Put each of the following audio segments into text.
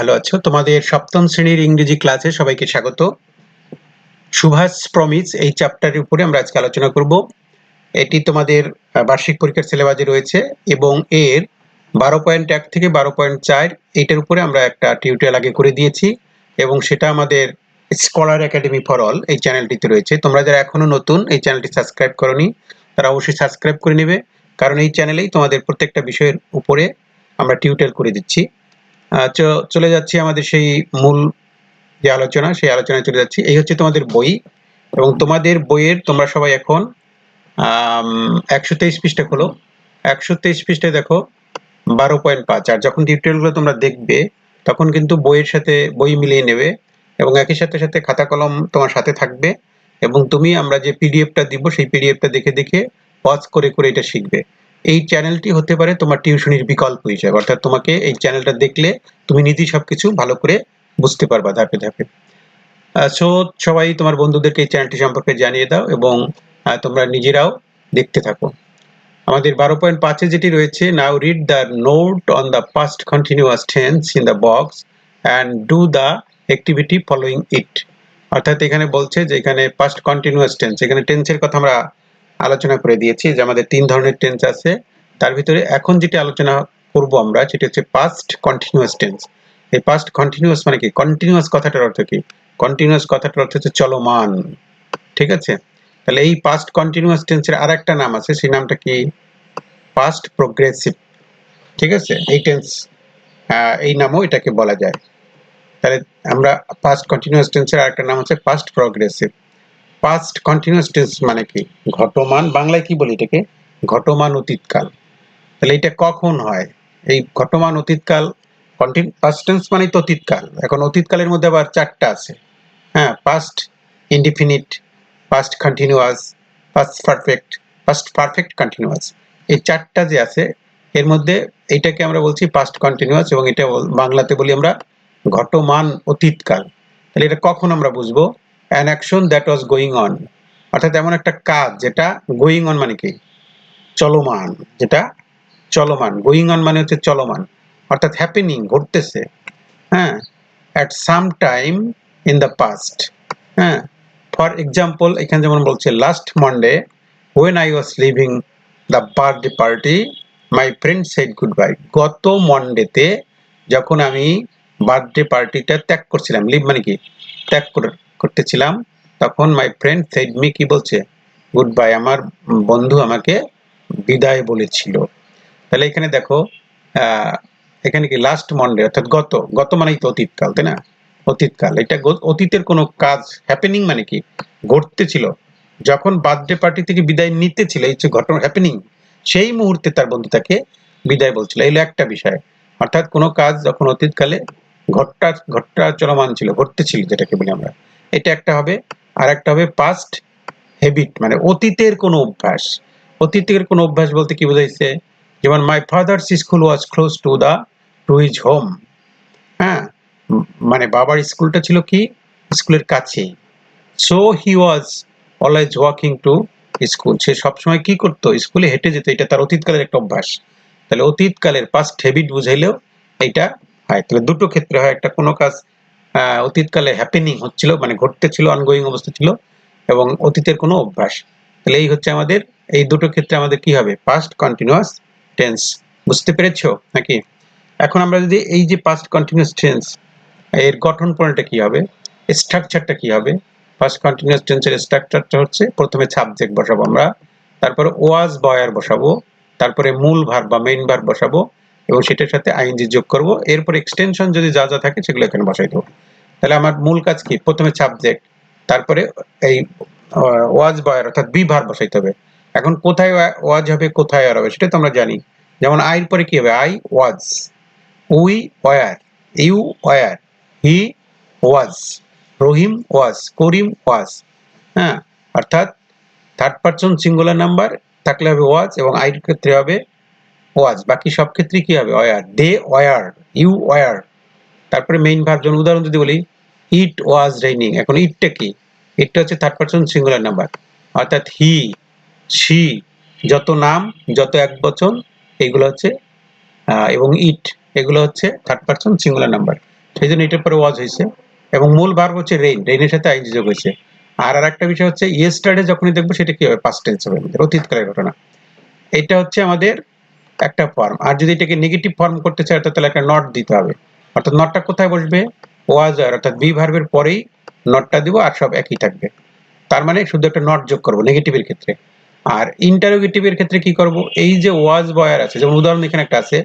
ভালো আছো। তোমাদের সপ্তম শ্রেণীর ইংরেজি ক্লাসে সবাইকে স্বাগত। সুভাষ প্রমিস এই চ্যাপ্টারের উপরে আমরা আজকে আলোচনা করব। এটি তোমাদের বার্ষিক পরীক্ষার সিলেবাসে রয়েছে এবং এর 12.1 থেকে 12.4 এইটার উপরে আমরা একটা টিউটোরিয়াল আগে করে দিয়েছি এবং সেটা আমাদের স্কলার একাডেমি ফর অল এই চ্যানেলটিতে রয়েছে। তোমরা যারা এখনো নতুন এই চ্যানেলটি সাবস্ক্রাইব করোনি তারা অবশ্যই সাবস্ক্রাইব করে নেবে, কারণ এই চ্যানেলেই তোমাদের প্রত্যেকটা বিষয়ের উপরে আমরা টিউটোরিয়াল করে দিচ্ছি। চলে যাচ্ছি আমাদের সেই মূল যে আলোচনা, সেই আলোচনায় চলে যাচ্ছি। এই হচ্ছে তোমাদের বই এবং তোমাদের বইয়ের তোমরা সবাই এখন 123 পৃষ্ঠা খোলো। 123 পৃষ্ঠায় দেখো 12.5। আর যখন টিউটোরিয়ালগুলো তোমরা দেখবে তখন কিন্তু বইয়ের সাথে বই মিলিয়ে নেবে এবং একই সাথে সাথে খাতা কলম তোমার সাথে থাকবে এবং তুমি আমরা যে পিডিএফটা দিব সেই পিডিএফটা দেখে দেখে পজ করে করে এটা শিখবে। এই চ্যানেলটি হতে পারে তোমার টিউশনির বিকল্প হিসাবে, অর্থাৎ তোমাকে এই চ্যানেলটা দেখলে তুমি নিজেই সবকিছু ভালো করে বুঝতে পারবা ধাপে ধাপে। সো সবাই তোমার বন্ধুদেরকে এই চ্যানেলটি সম্পর্কে জানিয়ে দাও এবং তোমরা নিজেরাও দেখতে থাকো। আমাদের 12.5 যেটি রয়েছে, now read the note on the past continuous tense in the box and do the activity following it. অর্থাৎ এখানে বলছে যে এখানে পাস্ট কন্টিনিউয়াস টেন্স, এখানে টেন্সের কথা আমরা আলোচনা করে দিয়েছি যে আমাদের 3 ধরনের টেন্স আছে। তার ভিতরে এখন যেটি আলোচনা করব আমরা সেটি হচ্ছে পাস্ট কন্টিনিউয়াস টেন্স। এই পাস্ট কন্টিনিউয়াস মানে কি? কন্টিনিউয়াস কথাটার অর্থ কি? কন্টিনিউয়াস কথাটার অর্থ হচ্ছে চলমান, ঠিক আছে? তাহলে এই পাস্ট কন্টিনিউয়াস টেন্সের আরেকটা নাম আছে, সেই নামটা কি? পাস্ট প্রোগ্রেসিভ, ঠিক আছে? এই টেন্স এই নামও এটাকে বলা যায়। তাহলে আমরা পাস্ট কন্টিনিউয়াস টেন্সের আরেকটা নাম হচ্ছে past progressive. Past continuous tense মানে কি? ঘটমান, বাংলায় কি বলি এটাকে? ঘটমান অতীতকাল। তাহলে এটা কখন হয়? এই ঘটমান অতীতকাল, পাস্ট টেন্স মানে তো অতীতকাল। এখন অতীতকালের মধ্যে আবার 4টা আছে। হ্যাঁ, past indefinite, past continuous, past perfect continuous. এই 4টা যে আছে এর মধ্যে এইটাকে আমরা বলছি পাস্ট কন্টিনিউয়াস এবং এটা বাংলাতে বলি আমরা ঘটমান অতীতকাল। তাহলে এটা কখন আমরা বুঝবো? An action that was going on, অর্থাৎ এমন একটা কাজ যেটা গোয়িং অন মানে কি? চলমান, যেটা চলমান। গোয়িং অন মানে হচ্ছে চলমান, অর্থাৎ হ্যাপেনিং, ঘটতেছে। হ্যাঁ, at some time in the past. হ্যাঁ, ফর এক্সাম্পল এখানে যেমন বলছে last Monday when I was leaving the birthday party my friend said goodbye। গত মন্ডেতে যখন আমি বার্থডে পার্টিটা ত্যাগ করছিলাম, লিভ মানে কি? ত্যাগ করতেছিলাম, তখন মাই ফ্রেন্ড সেড মি, কি বলছে? গুড বাই, আমার বন্ধু আমাকে বিদায় বলেছিল। তাহলে এখানে দেখো এখানে কি লাস্ট মন্ডে, অর্থাৎ গত, গত মানেই তো অতীতকাল, তাই না? অতীতকাল, এটা অতীতের কোনো কাজ, হ্যাপেনিং মানে কি? ঘটতেছিল। যখন বার্থডে পার্টি থেকে বিদায় নিতে ছিল, এই যে ঘটনা হ্যাপেনিং, সেই মুহূর্তে তার বন্ধু তাকে বিদায় বলছিল। এই একটা বিষয়, অর্থাৎ কোনো কাজ যখন অতীতকালে ঘটটা চলমান ছিল, ঘটতেছিল, যেটাকে বলি আমরা, এটা একটা হবে। আর একটা হবে পাস্ট হ্যাবিট, মানে অতীতের কোনো অভ্যাস। অতীতের কোনো অভ্যাস বলতে কি বোঝাইছে? যেমন my father's school was close to his home. হ্যাঁ, মানে বাবার স্কুলটা ছিল কি? স্কুলের কাছেই। So he was always walking to school. সে সবসময় কি করতো? স্কুলে হেঁটে যেত। এটা তার অতীতকালের একটা অভ্যাস। তাহলে অতীতকালের পাস্ট হ্যাবিট বুঝাইলেও এইটা হয়। তাহলে দুটো ক্ষেত্রে হয়, একটা কোনো কাজ অতীতকালে হ্যাপেনিং হচ্ছিল, মানে ঘটতেছিল, অনগোয়িং অবস্থা ছিল, এবং অতীতের কোনো অভ্যাস। তাহলে এই হচ্ছে আমাদের, এই দুটো ক্ষেত্রে আমাদের কি হবে? Past continuous tense. বুঝতে পেরেছো নাকি? এখন আমরা যদি এই যে পাস্ট কন্টিনিউয়াস টেন্স, এর গঠন প্রণালীটা কি হবে, স্ট্রাকচারটা কি হবে? ফার্স্ট কন্টিনিউয়াস টেন্সের স্ট্রাকচারটা হচ্ছে প্রথমে সাবজেক্ট বসাবো আমরা, তারপরে ওয়াজ বয়ার বসাবো, তারপরে মূল ভার্ব বা মেইন ভার্ব বসাবো এবং সেটার সাথে আইএনজি যোগ করব। এরপর এক্সটেনশন যদি যা যা থাকে সেগুলো এখানে বসাই দেবো। তাহলে আমার মূল কাজ কি? প্রথমে সাবজেক্ট, তারপরে এই ওয়াজ বয়ার অর্থাৎ বি ভার্ব বসাইতে হবে। এখন কোথায় ওয়াজ হবে, কোথায় আর হবে সেটা তো আমরা জানি। যেমন আইর পরে কি হবে? I was, we were, you were, he was, Rahim was, Karim was. হ্যাঁ, অর্থাৎ থার্ড পারসন সিঙ্গুলার নাম্বার থাকলে হবে ওয়াজ এবং আইর ক্ষেত্রে হবে ওয়াজ, বাকি সব ক্ষেত্রে কি হবে? Were. They were, you were. তারপরে মেইন ভার্ব, যেমন উদাহরণ যদি বলি ইট ওয়াজ রেইনিং। এখন ইটটা কি? ইটটা হচ্ছে থার্ড পারসন সিঙ্গুলার নাম্বার, অর্থাৎ হি, সি, যত নাম, যত একবচন, এগুলো হচ্ছে এবং ইট, এগুলো হচ্ছে থার্ড পারসন সিঙ্গুলার নাম্বার। সেই জন্য এটার পরে ওয়াজ হয়েছে, এবং মূল ভার্ব হচ্ছে রেইন, রেইনের সাথে আইনজি যোগ হয়েছে। আর আরেকটা বিষয় হচ্ছে ইয়েস্টারডে যখনই দেখবো সেটা কি হবে, পাস্ট টেন্স হবে, আমাদের অতীতকালের ঘটনা। এটা হচ্ছে আমাদের একটা ফর্ম। আর যদি এটাকে নেগেটিভ ফর্ম করতে চাই তাহলে একটা নট দিতে হবে। অর্থাৎ নটটা কোথায় বসবে, ওয়াজ আর অর্থাৎ বি ভার্বের পরেই নটটা দিব, আর সব একই থাকবে। তার মানে শুধু একটা নট যোগ করব নেগেটিভের ক্ষেত্রে। আর ইন্টারোগেটিভের ক্ষেত্রে কি করব, এই যে ওয়াজ বয়ার আছে, যেমন উদাহরণ এখানে একটা আছে,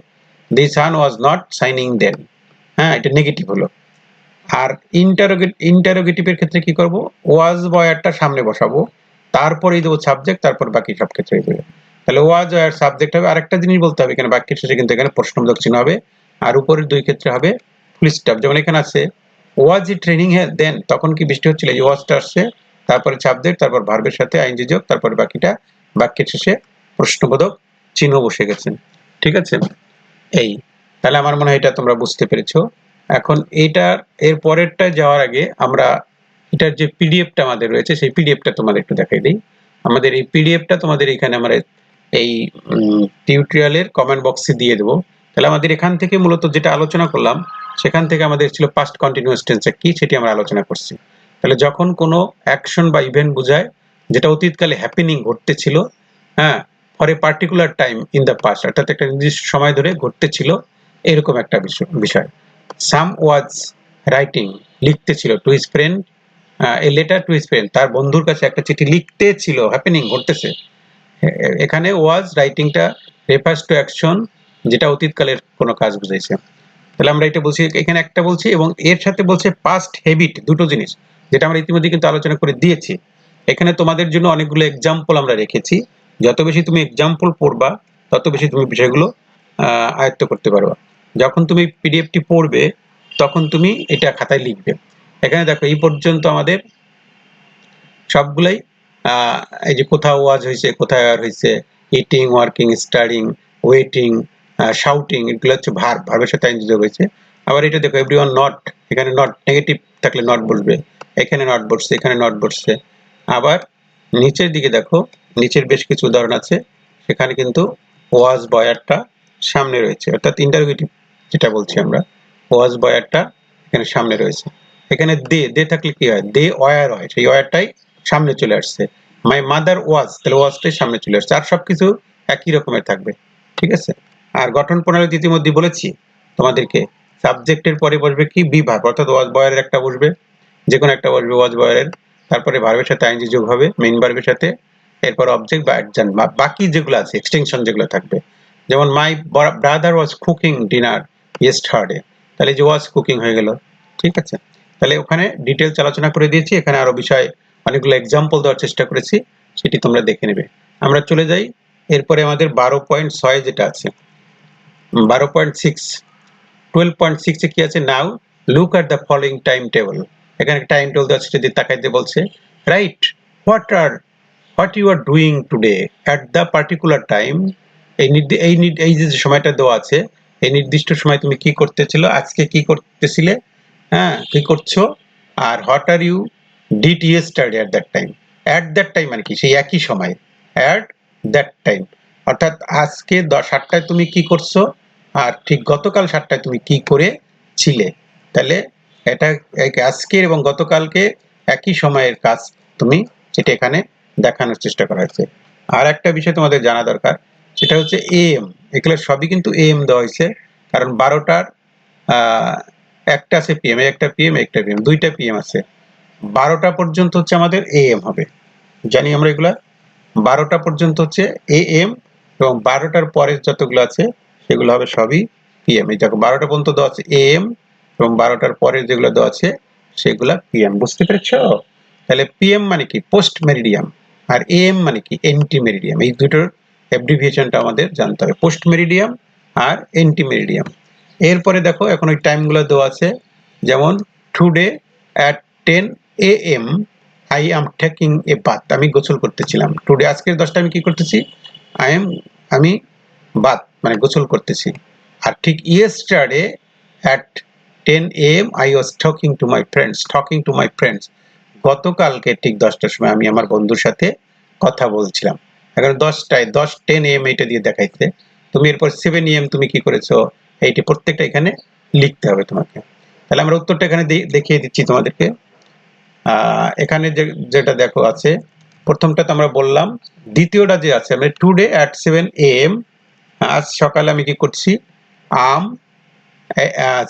দি সান ওয়াজ নট শাইনিং দেন, হ্যাঁ এটা নেগেটিভ হলো। আর ইন্টারোগেটিভের ক্ষেত্রে কি করব, ওয়াজ বয়ারটা সামনে বসাবো, তারপরেই দেবো সাবজেক্ট, তারপর বাকি সব ক্ষেত্রে দেবো। তাহলে ওয়াজ আর সাবজেক্ট হবে। আরেকটা জিনিস বলতে হবে, এখানে বাক্যের শেষে কিন্তু এখানে প্রশ্নবোধক চিহ্ন হবে, আর উপরের দুই ক্ষেত্রে হবে ফুল স্টপ। যেমন এখানে আছে ওয়াজ ই ট্রেনিং হে দেন, তখন কি বৃষ্টি হচ্ছিল, এই ওয়াজটা আসছে, তারপরে সাবজেক্ট, তারপর ভার্বের সাথে আইনজি যোগ, তারপরে বাকিটা বাক্যের শেষে প্রশ্নবোধক চিহ্ন বসে গেছে। ঠিক আছে, এই তাহলে আমার মনে হয় এটা তোমরা বুঝতে পেরেছো। এখন এইটার এর পরেরটা যাওয়ার আগে আমরা এটার যে পিডিএফটা আমাদের রয়েছে সেই পিডিএফটা তোমাদের একটু দেখাই দিই। আমাদের এই পিডিএফটা তোমাদের এখানে আমরা এই টিউটোরিয়ালের কমেন্ট বক্সে দিয়ে দেবো। তাহলে আমাদের এখান থেকে মূলত যেটা আলোচনা করলাম, সেখান থেকে আমাদের ছিল পাস্ট কন্টিনিউয়াস টেন্স কি, সেটি আমরা আলোচনা করছি। তাহলে যখন কোনো অ্যাকশন বা ইভেন্ট বোঝায় যেটা অতীতকালে হ্যাপেনিং ঘটতেছিল, হ্যাঁ, for a particular time in the past, অর্থাৎ একটা নির্দিষ্ট সময় ধরে ঘটতেছিল এরকম একটা বিষয়। সাম ওয়াজ রাইটিং, লিখতেছিল, to his friend a letter to his friend, তার বন্ধুর কাছে একটা চিঠি লিখতেছিল, হ্যাপেনিং ঘটতেছে। এখানে ওয়াজ রাইটিংটা রেফার্স টু অ্যাকশন, যেটা অতীতকালের কোনো কাজ বুঝাইছে। তাহলে আমরা এটা বলছি, এখানে একটা বলছি, এবং এর সাথে বলছে পাস্ট হ্যাবিট, দুটো জিনিস যেটা আমরা ইতিমধ্যে কিন্তু আলোচনা করে দিয়েছি। এখানে তোমাদের জন্য অনেকগুলো এক্সাম্পল আমরা রেখেছি, যত বেশি তুমি এক্সাম্পল পড়বা তত বেশি তুমি বিষয়গুলো আয়ত্ত করতে পারবা। যখন তুমি পিডিএফটি পড়বে তখন তুমি এটা খাতায় লিখবে। এখানে দেখো এই পর্যন্ত আমাদের সবগুলাই এই যে কোথাও ওয়াজ হয়েছে, কোথায় আর হয়েছে, eating, working, studying, waiting, shouting, এগুলো হচ্ছে ভার্ব, ভার্বের সাথে আইনজি যোগ হয়েছে। আবার এটা দেখো এভরিওয়ান নট, এখানে নট নেগেটিভ থাকলে নট বসবে, এখানে নট বসছে, এখানে নট বসছে। আবার নিচের দিকে দেখো, নিচের বেশ কিছু উদাহরণ আছে, সেখানে কিন্তু ওয়াজ বয়ারটা সামনে রয়েছে, অর্থাৎ ইন্টারোগেটিভ যেটা বলছি আমরা, ওয়াজ বয়ারটা এখানে সামনে রয়েছে। এখানে দে, দে থাকলে কি হয়, দে ওয়ার হয়, সেই ওয়ারটাই সামনে চলে আসছে। মাই মাদার ওয়াজ, তাহলে ওয়াজটাই সামনে চলে আসছে। আর সবকিছু একই রকমের থাকবে। ঠিক আছে, আর গঠন প্রণালী ইতিমধ্যে বলেছি তোমাদেরকে, সাবজেক্টের পরে বসবে কি, বি ভার্ব, অর্থাৎ ওয়াজ বয়ারের একটা বসবে, যে কোনো একটা বসবে ওয়াজ বয়ারের, তারপরে ভার্বের সাথে আইনজি যোগ হবে মেইন ভার্বের সাথে, এরপর অবজেক্ট বা অ্যাডজান্ট বা বাকি যেগুলো আছে এক্সটেনশন যেগুলো থাকবে। যেমন my brother was cooking dinner yesterday, তাহলে যে ওয়াজ কুকিং হয়ে গেল। ঠিক আছে, তাহলে ওখানে ডিটেলস আলোচনা করে দিয়েছি, এখানে আরো বিষয় অনেকগুলো এক্সাম্পল দেওয়ার চেষ্টা করেছি, সেটি তোমরা দেখে নেবে। আমরা চলে যাই এরপরে আমাদের 12.6 যেটা আছে, 12.6, 12.6 এ কি আছে, now look at the following time table. এখানে টাইম টেবল দেওয়া আছে, যদি তাকাইতে বলছে, write what you are doing today at the particular time. এই যে সময়টা দেওয়া আছে, এই নির্দিষ্ট সময় তুমি কি করতেছিল, আজকে কি করতেছিলে, হ্যাঁ কি করছো। আর what are you did yesterday at that time. At that time মানে কি, সেই একই সময়, এট দ্যাট টাইম, অর্থাৎ আজকে 7টায় তুমি কি করছো, আর ঠিক গতকাল 7টায় তুমি কি করেছিলে। তাহলে এটা আজকের এবং গতকালকে একই সময়ের কাজ তুমি, সেটা এখানে দেখানোর চেষ্টা করা হয়েছে। আর একটা বিষয় তোমাদের জানা দরকার, সেটা হচ্ছে এএম, এগুলো সবই কিন্তু এএম দেওয়া হয়েছে, কারণ 12টার একটা আছে পিএম, একটা পিএম, একটা পিএম, দুইটা পিএম আছে। 12টা পর্যন্ত হচ্ছে আমাদের এএম হবে, জানি আমরা এগুলা। 12টা পর্যন্ত হচ্ছে এএম, এবং 12টার পরে যতগুলো আছে সেগুলো হবে সবই পিএম। এই দেখো 12টা পর্যন্ত দেওয়া আছে এএম, এবং 12টার পরে যেগুলো দেওয়া আছে সেগুলা পিএম। বুঝতে পেরেছ? তাহলে পিএম মানে কি, পোস্ট মেরিডিয়াম, আর এএম মানে কি, এন্টি মেরিডিয়াম। এই দুটোর অ্যাব্রিভিয়েশনটা আমাদের জানতে হবে, পোস্ট মেরিডিয়াম আর এন্টি মেরিডিয়াম। এরপরে দেখো এখন ওই টাইমগুলো দেওয়া আছে, যেমন today at 10 AM I am taking a bath, আমি গোসল করতেছিলাম। টুডে আজকের 10টায় আমি কি করতেছি, আমি বাথ মানে গোসল করতেছি। আর ঠিক yesterday at 10 AM I was talking to my friends, গতকালকে ঠিক 10টার সময় আমি আমার বন্ধুর সাথে কথা বলছিলাম। এখন 10টায় 10 AM এটা দিয়ে দেখাইছে, তুমি এরপর 7 AM তুমি কি করেছো, এইটা প্রত্যেকটা এখানে লিখতে হবে তোমাকে। তাহলে আমরা উত্তরটা এখানে দেখিয়ে দিচ্ছি তোমাদেরকে। এখানে যেটা দেখো আছে, প্রথমটা তো আমরা বললাম, দ্বিতীয়টা যে আছে আমরা টুডে at 7 AM, আজ সকালে আমি কি করছি, আম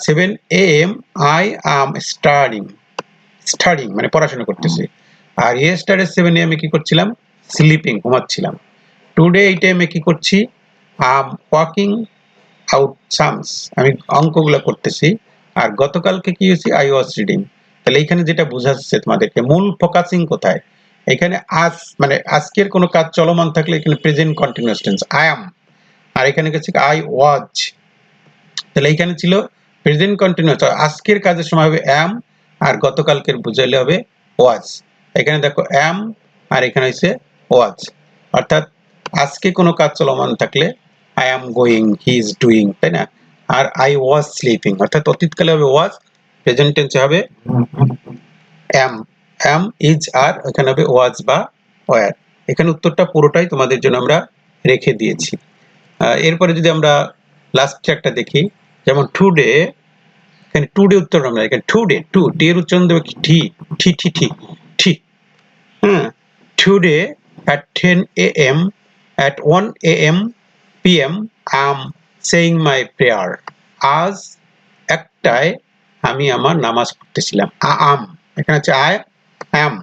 7 AM I am স্টাডিং মানে পড়াশোনা করতেছি। আর ইয়েস্টারডে 7 AM কি করছিলাম, স্লিপিং ঘুমাচ্ছিলাম। টুডে এই টাইমে কি করছি, আম ওয়াকিং আউট সামস আমি অঙ্কগুলো করতেছি। আর গতকালকে কি হয়েছে, আই ওয়াজ রিডিং। তাহলে এইখানে যেটা বোঝাচ্ছে তোমাদেরকে মূল ফোকাসিং কোথায়, এখানে আজ মানে আজকের কোনো কাজ চলমান থাকলে এখানে present continuous tense I am, আর এখানে হচ্ছে আই ওয়াজ। তাহলে এইখানে ছিল প্রেজেন্ট কন্টিনিউয়াস, আজকের কাজের সময় হবে অ্যাম, আর গতকালকের বুঝাইলে হবে ওয়াজ। এখানে দেখো অ্যাম আর এখানে হচ্ছে ওয়াজ, অর্থাৎ আজকে কোনো কাজ চলমান থাকলে I am going, he is doing, তাই না? আর আই ওয়াজ স্লিপিং অর্থাৎ অতীতকালে হবে ওয়াজ, প্রেজেন্ট টেন্সে হবে অ্যাম। অ্যাম ইজ আর এখানে হবে ওয়াজ বা ওয়ার। এখানে উত্তরটা পুরোটাই তোমাদের জন্য আমরা রেখে দিয়েছি। এরপরে যদি আমরা লাস্ট একটা দেখি, যেমন টুডে, এখানে টুডে উত্তর আমরা এখানে টুডে টু টি এর উচ্চারণ দেবো কি টি টি টি টি টি। হ্যাঁ, today at 10 AM at 1 AM PM I am saying my prayer. আজ একটায় আমি আমার নামাজ পড়তেছিলাম। আম এখানে হচ্ছে আই অ্যাম।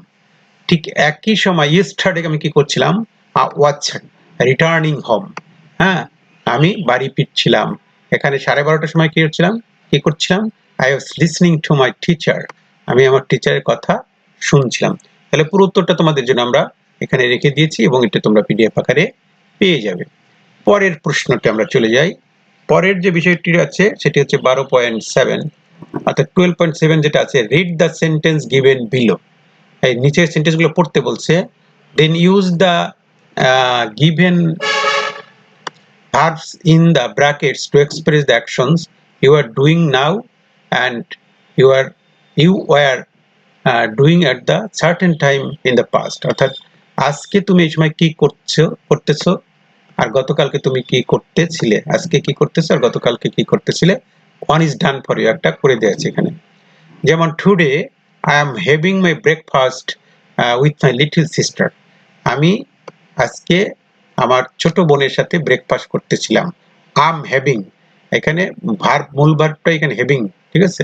ঠিক একই সময় ইয়েস্টারডে আমি কি করছিলাম, ওয়াচ রিটার্নিং হোম। হ্যাঁ, আমি বাড়ি ফিরছিলাম। এখানে 12:30টার সময় কি করছিলাম, I was listening to my teacher, আমি আমার টিচারের কথা শুনছিলাম। তাহলে পুরো উত্তরটা তোমাদের জন্য আমরা এখানে রেখে দিয়েছি এবং এটা তোমরা পিডিএফ আকারে পেয়ে যাবে। পরের প্রশ্নটা আমরা চলে যাই। পরের যে বিষয়টি আছে সেটি হচ্ছে 12.7 অর্থাৎ 12.7 যেটা আছে, read the sentence given below. এই নিচের সেন্টেন্সগুলো পড়তে বলছে, then use the given verbs in the brackets to express the actions you are doing now and you were doing at the certain time in the past। অর্থাৎ আজকে তুমি এই সময় কি করতেছো আর গতকালকে তুমি কি করতেছিলে, আজকে কি করতেছো আর গতকালকে কি করতেছিলে। one is done for you একটা করে দেওয়া আছে এখানে। যেমন today I am having my breakfast with my little sister, আমি আজকে আমার ছোট বোনের সাথে ব্রেকফাস্ট করতেছিলাম। আম হ্যাভিং এখানে ভার্ব, মূল ভার্বটা এখানে হ্যাভিং, ঠিক আছে।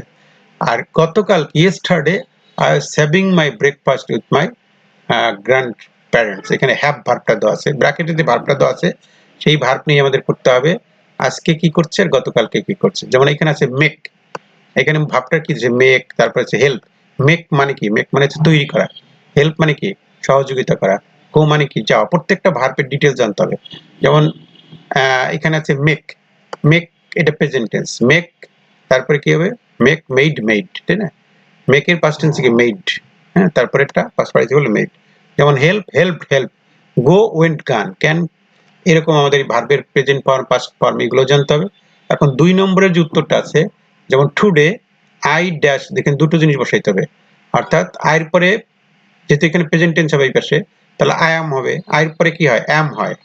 আর গতকাল yesterday I was having my breakfast with my grand parents, এখানে হ্যাভ ভার্বটা দেওয়া আছে, ব্র্যাকেটে যে ভার্বটা দেওয়া আছে সেই ভার্ব নিয়ে আমাদের করতে হবে আজকে কি করছে আর গতকালকে কি করছে। যেমন এখানে আছে মেক, এখানে ভাবটা কি যে মেক, তারপর আছে হেল্প। মেক মানে কি, মেক মানে হচ্ছে তৈরি করা, হেল্প মানে কি সহযোগিতা করা, গো মানে কি যাওয়া। প্রত্যেকটা ভার্বের ডিটেলস জানতে হবে। যেমন এখানে আছে মেক, মেক এটা প্রেজেন্ট টেন্স, মেক তারপরে কি হবে মেক মেড, মেড তাই না, মেকের পাস্ট টেন্স কি মেড, হ্যাঁ তারপরে একটা পাস্ট পার্টিসিপল মেড। যেমন help help help, go went গান, ক্যান, এরকম আমাদের ভার্বের প্রেজেন্ট ফর্ম পাস্ট ফর্ম এগুলো জানতে হবে। এখন 2 নম্বরের যে উত্তরটা আছে, যেমন টুডে আই ড্যাশ, দেখেন দুটো জিনিস বসাইতে হবে, অর্থাৎ আয়ের পরে যেহেতু এখানে প্রেজেন্ট টেন্স হবে এই পাশে, তাহলে আই অ্যাম হবে, আয়ের পরে কি হয় অ্যাম হয়,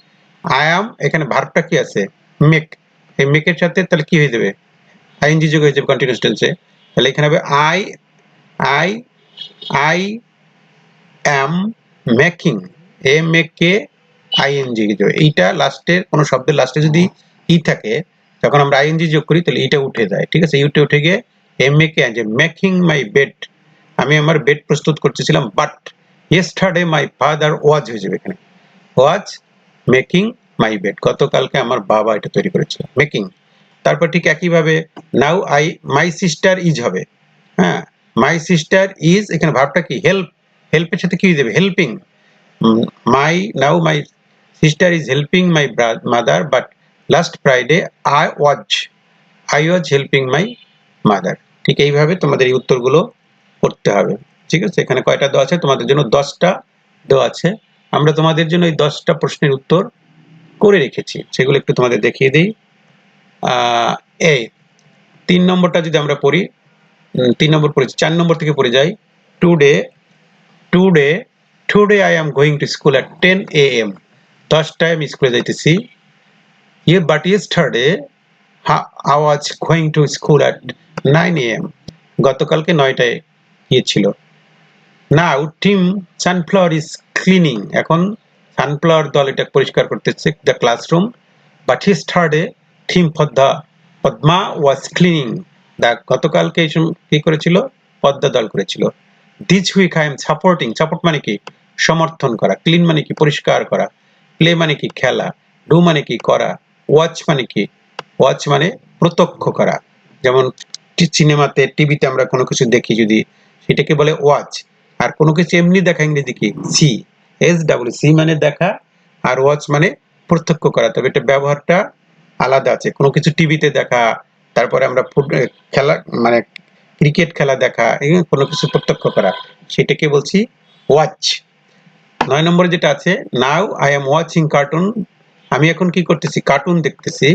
আই অ্যাম এখানে ভার্বটা কি আছে মেক, এই মেকের সাথে তাহলে কি হয়ে যাবে আইএনজি যোগ হয়ে যাবে কন্টিনিউয়াস টেন্সে। তাহলে এখানে হবে I I I am making, M A K ING যোগ, এইটা লাস্টের কোনো শব্দের লাস্টে যদি ই থাকে যখন আমরা আইএনজি যোগ করি তাহলে এইটা উঠে যায়, ঠিক আছে, ইউটে উঠে গিয়ে এম এ কে যে মেকিং মাই বেড, আমি আমার বেড প্রস্তুত করতেছিলাম, but yesterday my father was হয়ে যাবে, এখানে ওয়াজ মেকিং মাই বেড, গতকালকে আমার বাবা এটা তৈরি করেছিল মেকিং। তারপর ঠিক একইভাবে now I my sister is হবে, হ্যাঁ মাই সিস্টার ইজ, এখানে ভাবটা কি হেল্প, হেল্পের সাথে কি হয়ে যাবে helping, my now my sister is helping my mother but last Friday I was helping my mother. ঠিক এইভাবে তোমাদের এই উত্তরগুলো করতে হবে, ঠিক আছে। এখানে কয়টা দেওয়া আছে তোমাদের জন্য, 10টা দেওয়া আছে। আমরা তোমাদের জন্য এই 10টা প্রশ্নের উত্তর করে রেখেছি, সেগুলো একটু তোমাদের দেখিয়ে দিই। এই 3 নম্বরটা যদি আমরা পড়ি, 3 নম্বর পড়েছি, 4 নম্বর থেকে পড়ে যাই। Today today today I am going to school at 10 AM, 10টায় আমি স্কুলে যাইতেছি। But yesterday I was going to school at 9 AM, গতকালকে 9টায় গিয়েছিল। Now team Sunflower is cleaning, এখন সানফ্লাওয়ার দল এটা পরিষ্কার করতেছে the classroom, but yesterday team for the Padma was cleaning, গতকালকে কি করেছিল, পদ্মা দল করেছিল। This week I am supporting, support মানে কি, সমর্থন করা, ক্লিন মানে কি, পরিষ্কার করা, প্লে মানে কি, খেলা, ডু মানে কি, করা, ওয়াচ মানে কি, ওয়াচ মানে প্রত্যক্ষ করা, যেমন সিনেমাতে টিভিতে আমরা কোনো কিছু দেখি যদি, সেটাকে বলে ওয়াচ। আর কোনো কিছু এমনি দেখা ইংরেজি কি, সি, সি মানে দেখা, আর ওয়াচ মানে প্রত্যক্ষ করা, তবে এটা ব্যবহারটা আলাদা আছে। কোনো কিছু টিভিতে দেখা, তারপরে আমরা খেলা মানে ক্রিকেট খেলা দেখা, কোনো কিছু প্রত্যক্ষ করা, সেটাকে বলছি ওয়াচ। 9 নম্বরে যেটা আছে, now I am watching cartoon, আমি এখন কি করতেছি, কার্টুন দেখতেছি।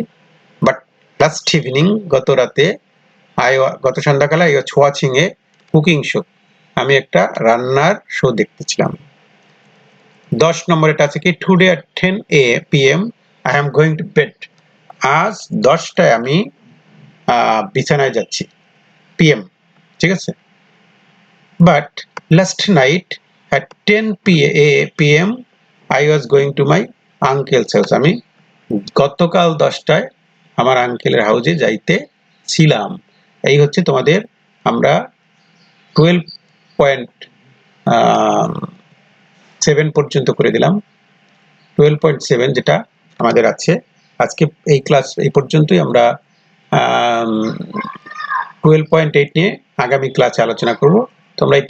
বাট লাস্ট ইভিনিং, গত রাতে, গত সন্ধ্যাকালে I was watching a cooking show, আমি একটা রান্নার শো দেখতেছিলাম। 10 নম্বরে এটা আছে কি, today at 10 PM I am going to bed, আজ 10টায় আমি বিছানায় যাচ্ছি, PM, ঠিক আছে। But last night at 10 PM I was going to my uncle's house, আমি গতকাল 10টায় আমার আঙ্কেলের হাউসে যাইতে ছিলাম। এই হচ্ছে তোমাদের, আমরা 12.7 পর্যন্ত করে দিলাম। 12.7 যেটা আমাদের আছে আজকে, এই ক্লাস এই পর্যন্তই। আমরা 12.8 নিয়ে আগামী ক্লাসে আলোচনা করব। তোমরা এই